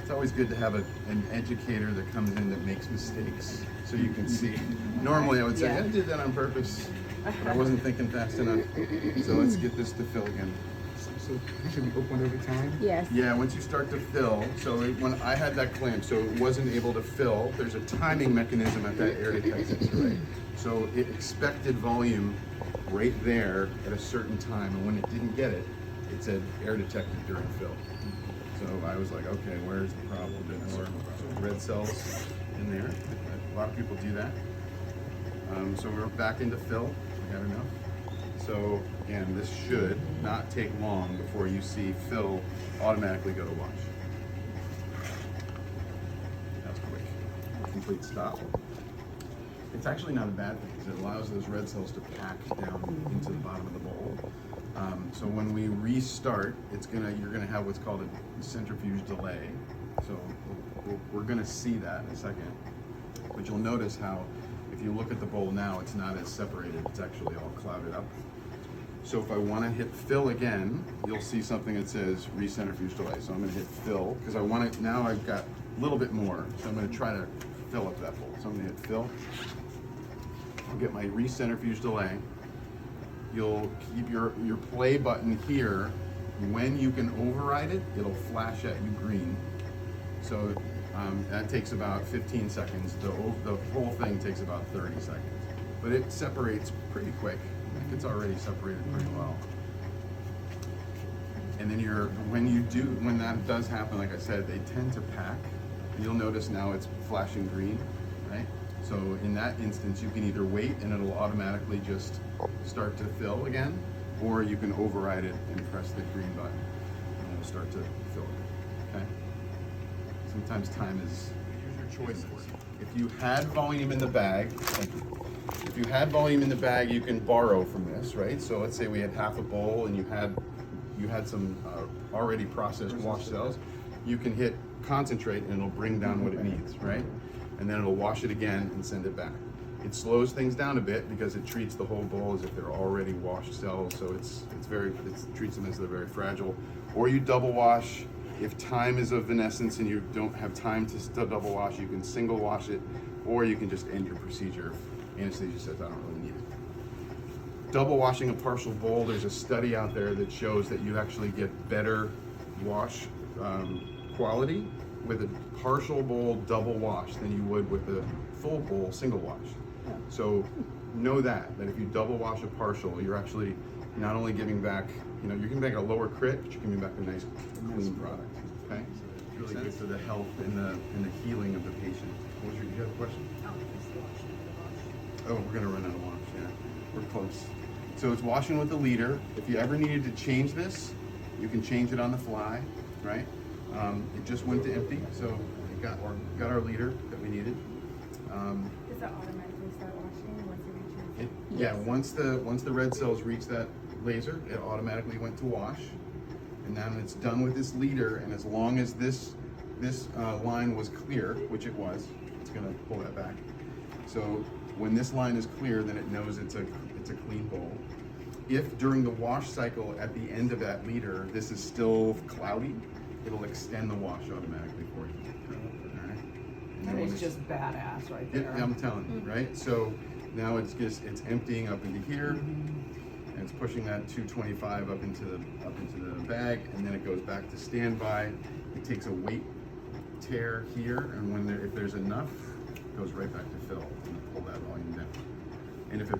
It's always good to have an educator that comes in that makes mistakes so you can see. Normally I would say, I did that on purpose, but I wasn't thinking fast enough. So let's get this to fill again. So should we open every time? Yes. Yeah, once you start to fill, so when I had that clamp, so it wasn't able to fill, there's a timing mechanism at that air detect sensor, right? So it expected volume right there at a certain time, and when it didn't get it, it said air detected during fill. So I was like, okay, where's the problem? Or red cells in there. A lot of people do that. So we're back into fill. We got enough. So again, this should not take long before you see fill automatically go to wash. That's quick. Complete stop. It's actually not a bad thing because it allows those red cells to pack down into the bottom of the bowl. So when we restart, you're gonna have what's called a centrifuge delay. So we're gonna see that in a second. But you'll notice how if you look at the bowl now, it's not as separated. It's actually all clouded up. So if I want to hit fill again, you'll see something that says recentrifuge delay. So I'm going to hit fill because I want it, now I've got a little bit more. So I'm going to try to fill up that bowl. So I'm going to hit fill. I'll get my recentrifuge delay. You'll keep your play button here. When you can override it, it'll flash at you green. So that takes about 15 seconds. The whole thing takes about 30 seconds. But it separates pretty quick. I think it's already separated pretty well. And then when that does happen, like I said, they tend to pack. You'll notice now it's flashing green, right? So in that instance, you can either wait and it'll automatically just start to fill again, or you can override it and press the green button and it'll start to fill, okay? Sometimes time is, here's your choices. If you had volume in the bag, if you had volume in the bag, you can borrow from this, right? So let's say we had half a bowl and you had some already processed wash cells. You can hit concentrate and it'll bring down what it needs, right? And then it'll wash it again and send it back. It slows things down a bit because it treats the whole bowl as if they're already washed cells. So it treats them as they're very fragile. Or you double wash. If time is of an essence and you don't have time to double wash, you can single wash it, or you can just end your procedure. Anesthesia says, I don't really need it. Double washing a partial bowl, there's a study out there that shows that you actually get better wash quality with a partial bowl double wash than you would with a full bowl single wash. So know that if you double wash a partial, you're actually not only giving back, you're giving back a lower crit, but you're giving back a nice clean product, okay? It's really good for the health and the healing of the patient. Do you have a question? Oh, we're gonna run out of wash, yeah. We're close. So it's washing with a leader. If you ever needed to change this, you can change it on the fly, right? It just went to empty, so it got our leader that we needed. Does that automatically start washing once it reaches? Yeah, once the red cells reach that laser, it automatically went to wash. And then it's done with this leader, and as long as this line was clear, which it was, it's gonna pull that back. So when this line is clear, then it knows it's a clean bowl. If during the wash cycle at the end of that leader, this is still cloudy, it'll extend the wash automatically for you. All right? That is just badass right there. Yeah, I'm telling you, right? So now it's emptying up into here, and it's pushing that 225 up into the bag, and then it goes back to standby. It takes a weight tear here, and if there's enough, it goes right back to fill and pull that volume down. And if it